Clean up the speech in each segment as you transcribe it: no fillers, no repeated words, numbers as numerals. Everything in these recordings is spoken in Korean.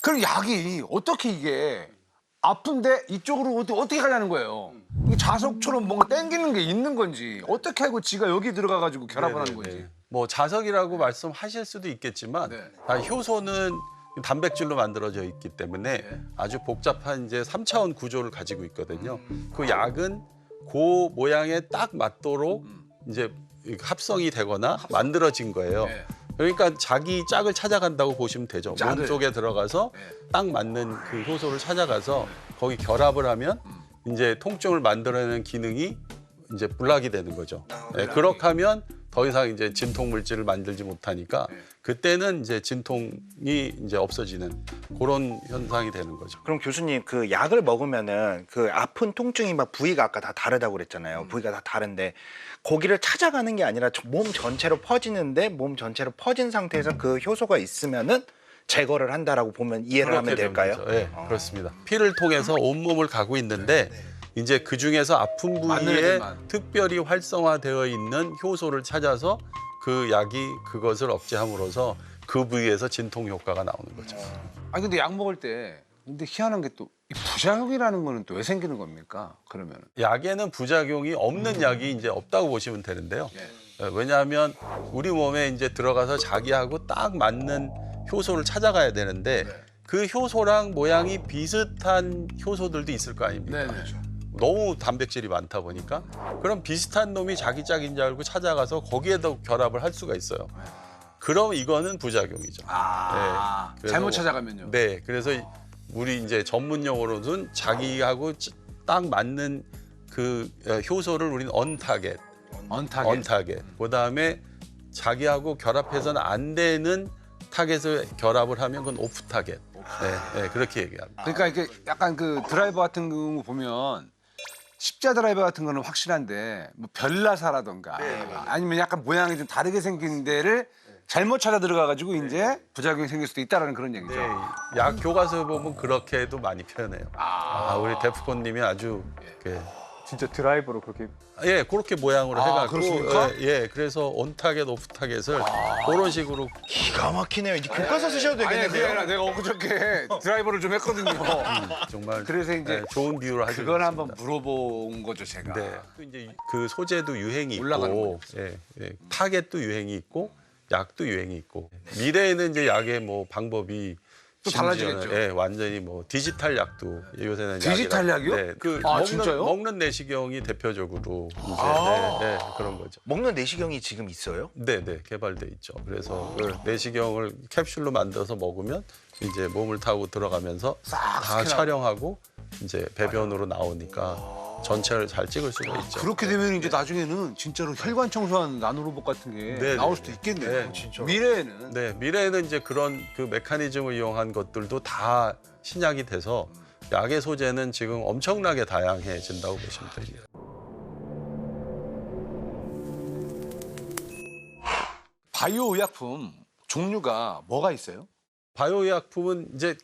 그럼 약이 어떻게 이게 아픈데 이쪽으로 어떻게 가냐는 거예요. 이게 자석처럼 뭔가 땡기는 게 있는 건지 어떻게 하고 지가 여기 들어가가지고 결합을 하는 건지. 뭐 자석이라고 말씀하실 수도 있겠지만 네. 다 효소는 단백질로 만들어져 있기 때문에 아주 복잡한 이제 3차원 구조를 가지고 있거든요. 그 약은 그 모양에 딱 맞도록 이제 합성이 되거나 만들어진 거예요. 네. 그러니까 자기 짝을 찾아간다고 보시면 되죠. 짝을. 몸 속에 들어가서 네. 딱 맞는 그 효소를 찾아가서 거기 결합을 하면 이제 통증을 만들어내는 기능이 이제 불락이 되는 거죠. 네, 그렇게 하면 더 이상 이제 진통 물질을 만들지 못하니까 그때는 이제 진통이 이제 없어지는 그런 현상이 되는 거죠. 그럼 교수님 그 약을 먹으면은 그 아픈 통증이 막 부위가 아까 다 다르다고 그랬잖아요. 부위가 다 다른데 거기를 찾아가는 게 아니라 몸 전체로 퍼지는데 몸 전체로 퍼진 상태에서 그 효소가 있으면은 제거를 한다라고 보면 이해를 하면 그렇게 될까요? 되는 거죠. 네, 그렇습니다. 피를 통해서 온몸을 가고 있는데 이제 그 중에서 아픈 맞는 부위에 애들만. 특별히 활성화되어 있는 효소를 찾아서 그 약이 그것을 억제함으로써 그 부위에서 진통 효과가 나오는 거죠. 아니 근데 약 먹을 때 근데 희한한 게 또 이 부작용이라는 거는 또 왜 생기는 겁니까? 그러면 약에는 부작용이 없는 약이 이제 없다고 보시면 되는데요. 왜냐하면 우리 몸에 이제 들어가서 자기하고 딱 맞는 효소를 찾아가야 되는데 그 효소랑 모양이 비슷한 효소들도 있을 거 아닙니까? 네네. 너무 단백질이 많다 보니까 그럼 비슷한 놈이 자기 짝인 줄 알고 찾아가서 거기에도 결합을 할 수가 있어요. 그럼 이거는 부작용이죠. 아 그래서 잘못 뭐- 찾아가면요. 네, 그래서 우리 이제 전문 용어로는 자기하고 딱 맞는 그 효소를 우리는 언타겟, 언타겟. 언타겟. 그다음에 자기하고 결합해서는 안 되는 타겟을 결합을 하면 그건 오프 타겟. 네, 네, 그렇게 얘기합니다. 그러니까 이게 약간 그 드라이버 같은 경우 보면 십자 드라이버 같은 거는 확실한데 뭐 별나사라던가 아니면 약간 모양이 좀 다르게 생긴 데를 잘못 찾아 들어가가지고 이제 부작용이 생길 수도 있다라는 그런 얘기죠. 네, 약 교과서에 보면 그렇게도 많이 표현해요. 우리 데프콘님이 아주 진짜 드라이버로 그렇게 예, 그렇게 모양으로 해갖고 그렇습니까? 그래서 온타겟, 오프타겟을 그런 식으로 기가 막히네요. 이제 교과서 쓰셔도 아니 그게 되겠는데요. 아니라 내가 엊그저께 드라이버를 좀 했거든요. 정말 그래서 이제 좋은 비유를 하시고 그걸 한번 물어본 거죠 제가. 네. 또 이제 그 소재도 유행이 올라가는 있고, 타겟도 유행이 있고, 약도 유행이 있고. 미래에는 이제 약의 뭐 방법이 또 심지어는, 달라지겠죠. 완전히 뭐 디지털 약도 요새는 디지털 약이라- 약이요? 네, 그 아, 진짜요? 먹는 내시경이 대표적으로 이제 그런 거죠. 먹는 내시경이 지금 있어요? 네, 개발돼 있죠. 그래서 그 내시경을 캡슐로 만들어서 먹으면 이제 몸을 타고 들어가면서 다 스캔하고. 촬영하고 이제 배변으로 나오니까 전체를 잘 찍을 수가 있죠. 그렇게 되면 이제 나중에는 진짜로 혈관 청소한 나노로봇 같은 게 네, 나올 네, 수도 네. 있겠네요. 네, 진짜. 미래에는. 네, 미래에는 이제 그런 그 메커니즘을 이용한 것들도 다 신약이 돼서 약의 소재는 지금 엄청나게 다양해진다고 보시면 됩니다. 바이오 의약품 종류가 뭐가 있어요? 바이오 의약품은 이제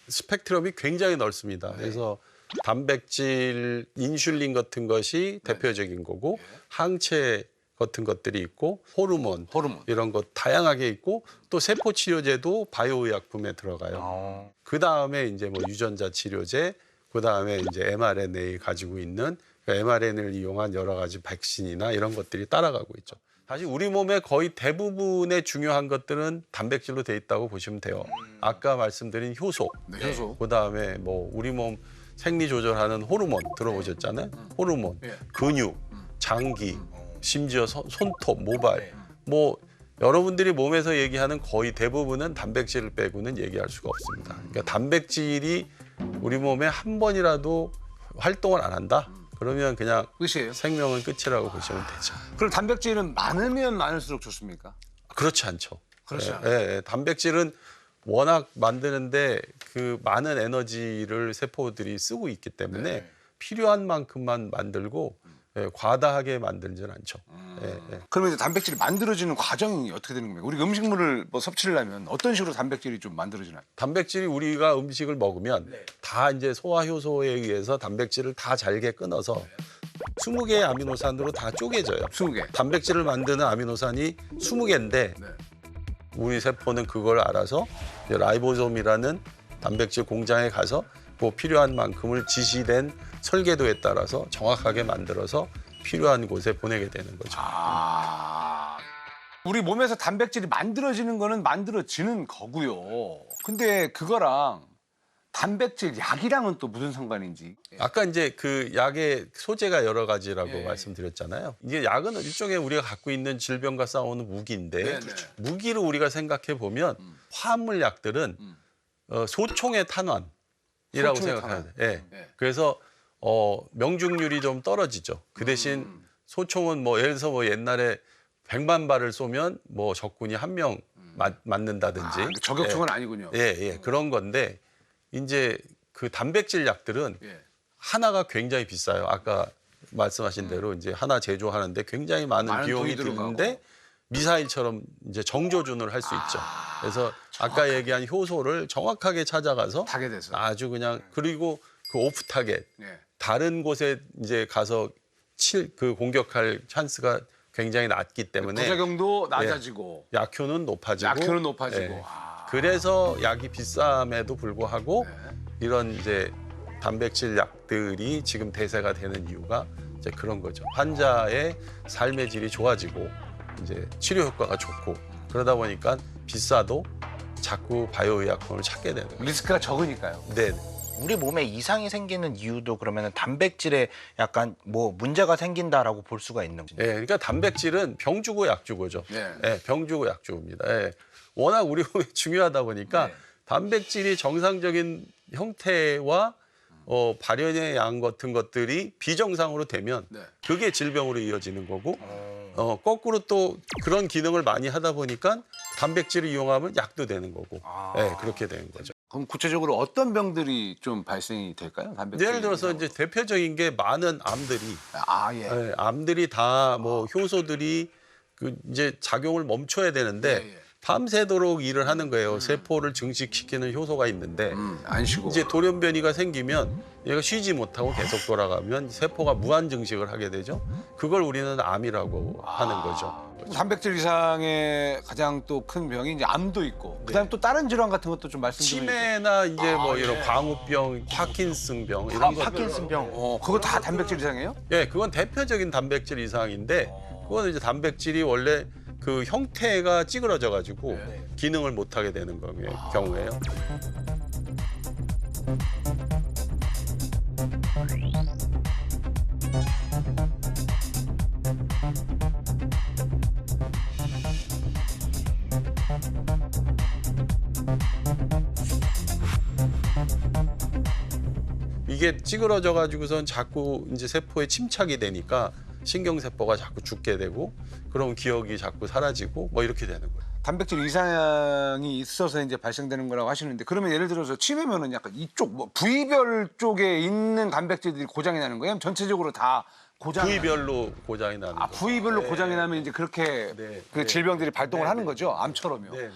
스펙트럼이 굉장히 넓습니다. 그래서 단백질, 인슐린 같은 것이 대표적인 거고 항체 같은 것들이 있고 호르몬, 이런 것 다양하게 있고 또 세포 치료제도 바이오 의약품에 들어가요. 그 다음에 이제 뭐 유전자 치료제, 그 다음에 이제 mRNA 가지고 있는 그 mRNA를 이용한 여러 가지 백신이나 이런 것들이 따라가고 있죠. 사실 우리 몸의 거의 대부분의 중요한 것들은 단백질로 돼 있다고 보시면 돼요. 아까 말씀드린 효소, 네, 효소. 그 다음에 뭐 우리 몸 생리 조절하는 호르몬 들어보셨잖아요. 호르몬, 근육, 장기, 심지어 손톱, 모발. 뭐 여러분들이 몸에서 얘기하는 거의 대부분은 단백질을 빼고는 얘기할 수가 없습니다. 그러니까 단백질이 우리 몸에 한 번이라도 활동을 안 한다? 그러면 그냥 끝이에요. 생명은 끝이라고 보시면 되죠. 그럼 단백질은 많으면 많을수록 좋습니까? 그렇지 않죠. 그렇지 단백질은 워낙 만드는데 그 많은 에너지를 세포들이 쓰고 있기 때문에 필요한 만큼만 만들고 과다하게 만들지는 않죠. 그러면 이제 단백질이 만들어지는 과정이 어떻게 되는 겁니까? 우리가 음식물을 뭐 섭취를 하면 어떤 식으로 단백질이 좀 만들어지나요? 단백질이 우리가 음식을 먹으면 다 이제 소화 효소에 의해서 단백질을 다 잘게 끊어서 20개의 아미노산으로 다 쪼개져요. 20개. 단백질을 만드는 아미노산이 20개인데 우리 세포는 그걸 알아서 이제 라이보솜이라는 단백질 공장에 가서 그 필요한 만큼을 지시된 설계도에 따라서 정확하게 만들어서 필요한 곳에 보내게 되는 거죠. 우리 몸에서 단백질이 만들어지는 거는 만들어지는 거고요. 근데 그거랑 단백질 약이랑은 또 무슨 상관인지. 아까 이제 그 약의 소재가 여러 가지라고 예. 말씀드렸잖아요. 이게 약은 일종의 우리가 갖고 있는 질병과 싸우는 무기인데 네, 그렇죠. 무기를 우리가 생각해 보면 화합물 약들은 소총의 탄환이라고 소총의 생각해야 돼요. 예. 네. 그래서 명중률이 좀 떨어지죠. 그 대신 소총은 뭐 예를 들어서 뭐 옛날에 100만 발을 쏘면 뭐 적군이 한 명 맞는다든지 저격총은 아니군요. 예, 그런 건데 이제 그 단백질 약들은 예. 하나가 굉장히 비싸요. 아까 말씀하신 대로 이제 하나 제조하는데 굉장히 많은 비용이 돈이 들어가고. 드는데 미사일처럼 이제 정조준을 할 수 있죠. 그래서 아까 얘기한 효소를 정확하게 찾아가서 타게 돼서. 아주 그냥 그리고 그 오프 타겟 예. 다른 곳에 이제 가서 그 공격할 찬스가 굉장히 낮기 때문에 부작용도 낮아지고 약효는 높아지고 약효는 높아지고. 예. 그래서 약이 비쌈에도 불구하고 네. 이런 이제 단백질 약들이 지금 대세가 되는 이유가 이제 그런 거죠. 환자의 삶의 질이 좋아지고 이제 치료 효과가 좋고 그러다 보니까 비싸도 자꾸 바이오 의약품을 찾게 되는 거예요. 리스크가 적으니까요. 네. 우리 몸에 이상이 생기는 이유도 그러면 단백질에 약간 뭐 문제가 생긴다라고 볼 수가 있는 거죠. 예, 그러니까 단백질은 병 주고 약 주고죠. 네. 예, 병 주고 약 주고입니다. 예. 워낙 우리 몸에 중요하다 보니까 네. 단백질이 정상적인 형태와 발현의 양 같은 것들이 비정상으로 되면 네. 그게 질병으로 이어지는 거고 거꾸로 또 그런 기능을 많이 하다 보니까 단백질을 이용하면 약도 되는 거고 예, 그렇게 되는 거죠. 그럼 구체적으로 어떤 병들이 좀 발생이 될까요? 단백질. 예를 들어서 이제 대표적인 게 많은 암들이 예. 예, 암들이 다 뭐 효소들이 그 이제 작용을 멈춰야 되는데 예. 밤새도록 일을 하는 거예요. 세포를 증식시키는 효소가 있는데 안 쉬고. 이제 돌연변이가 생기면 얘가 쉬지 못하고 계속 돌아가면 세포가 무한 증식을 하게 되죠. 그걸 우리는 암이라고 하는 거죠. 단백질 이상의 가장 또 큰 병이 이제 암도 있고 그다음에 또 다른 질환 같은 것도 좀 말씀 좀 해주세요. 치매나 이제 뭐 이런 광우병, 파킨슨병 이런 거. 파킨슨병. 그거 다 단백질 이상이에요? 예, 그건 대표적인 단백질 이상인데 그거는 이제 단백질이 원래 그 형태가 찌그러져 가지고 기능을 못 하게 되는 경우예요. 이게 찌그러져 가지고선 자꾸 이제 세포에 침착이 되니까 신경세포가 자꾸 죽게 되고 그럼 기억이 자꾸 사라지고 뭐 이렇게 되는 거예요. 단백질 이상이 있어서 이제 발생되는 거라고 하시는데 그러면 예를 들어서 치매면은 약간 이쪽 뭐 부위별 쪽에 있는 단백질들이 고장이 나는 거예요? 아니면 전체적으로 다 고장이 부위별로 고장이 나는 거예요. 부위별로 고장이 나면 이제 그렇게 네. 그 질병들이 발동을 하는 거죠? 암처럼요. 네.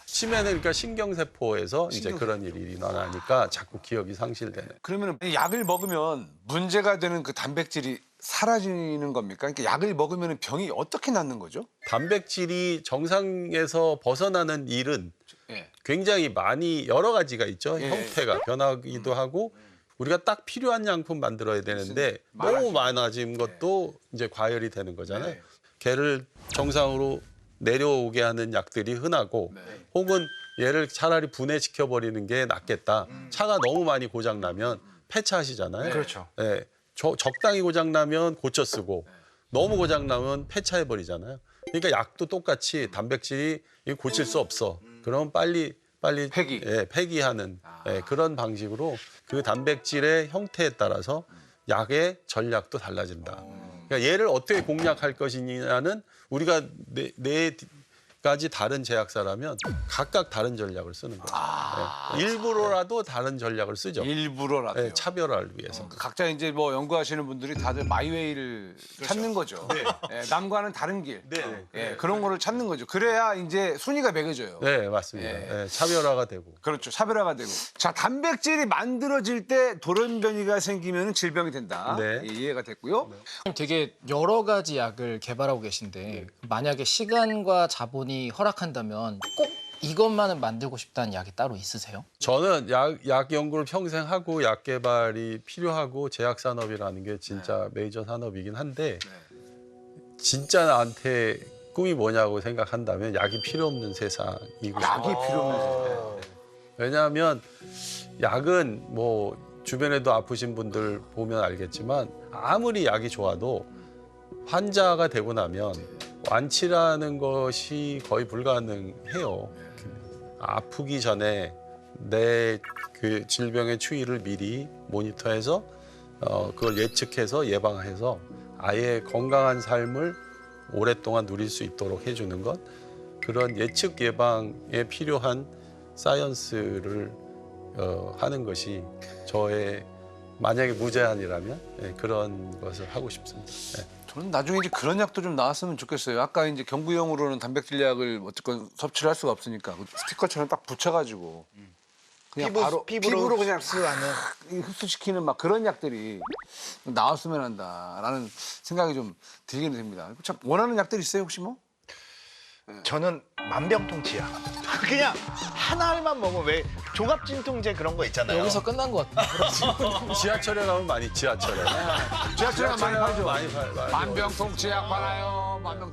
치매는 그러니까 신경세포에서 이제 그런 일이 일어나니까 자꾸 기억이 상실되는. 그러면 약을 먹으면 문제가 되는 그 단백질이 사라지는 겁니까? 그러니까 약을 먹으면 병이 어떻게 낫는 거죠? 단백질이 정상에서 벗어나는 일은 예. 굉장히 많이 여러 가지가 있죠. 예. 형태가 변하기도 하고 우리가 딱 필요한 양품 만들어야 되는데 너무 많아진 것도 이제 과열이 되는 거잖아요. 네. 걔를 정상으로 내려오게 하는 약들이 흔하고 혹은 얘를 차라리 분해시켜 버리는 게 낫겠다. 차가 너무 많이 고장 나면 폐차하시잖아요. 그렇죠. 네. 적당히 고장 나면 고쳐 쓰고 너무 고장 나면 폐차해 버리잖아요. 그러니까 약도 똑같이 단백질이 이거 고칠 수 없어. 그럼 빨리 폐기. 예, 폐기하는 그런 방식으로 그 단백질의 형태에 따라서 약의 전략도 달라진다. 그러니까 얘를 어떻게 공략할 것이냐는 우리가 네 가지 다른 제약사라면 각각 다른 전략을 쓰는 거예요. 일부러라도 다른 전략을 쓰죠. 일부러라도요. 예, 차별화를 위해서. 각자 이제 뭐 연구하시는 분들이 다들 마이웨이를 찾는 거죠. 예, 남과는 다른 길. 예, 그런 거를 찾는 거죠. 그래야 이제 순위가 매겨져요. 네, 맞습니다. 예, 차별화가 되고. 그렇죠. 차별화가 되고. 자, 단백질이 만들어질 때 돌연변이가 생기면 질병이 된다. 네. 예, 이해가 됐고요. 되게 여러 가지 약을 개발하고 계신데 만약에 시간과 자본이 허락한다면 꼭 이 이것만은 만들고 싶다는 약이 따로 있으세요? 저는 약 연구를 평생 하고 약 개발이 필요하고 제약 산업이라는 게 진짜 메이저 산업이긴 한데 진짜 나한테 꿈이 뭐냐고 생각한다면 약이 필요 없는 세상이고 약이 필요 없는 세상. 왜냐하면 약은 뭐 주변에도 아프신 분들 보면 알겠지만 아무리 약이 좋아도 환자가 되고 나면 완치라는 것이 거의 불가능해요. 아프기 전에 내 그 질병의 추이를 미리 모니터해서 그걸 예측해서 예방해서 아예 건강한 삶을 오랫동안 누릴 수 있도록 해주는 것, 그런 예측 예방에 필요한 사이언스를 하는 것이 저의 만약에 무제한이라면 그런 것을 하고 싶습니다. 네. 저는 나중에 이제 그런 약도 좀 나왔으면 좋겠어요. 아까 이제 경구용으로는 단백질 약을 어쨌건 섭취를 할 수가 없으니까 그 스티커처럼 딱 붙여가지고 그냥 바로 피부로 그냥 흡수하는. 흡수시키는 막 그런 약들이 나왔으면 한다라는 생각이 좀 들기는 됩니다. 참 원하는 약들 있어요 혹시 뭐? 저는 만병통치약. 그냥 한 알만 먹으면 왜 조갑진통제 그런 거 있잖아요. 여기서 끝난 것 같아요. 지하철에 가면 많이 지하철에. 지하철에 많이 팔죠. 많이 팔죠. 만병통치약 팔아요. 만병통치약.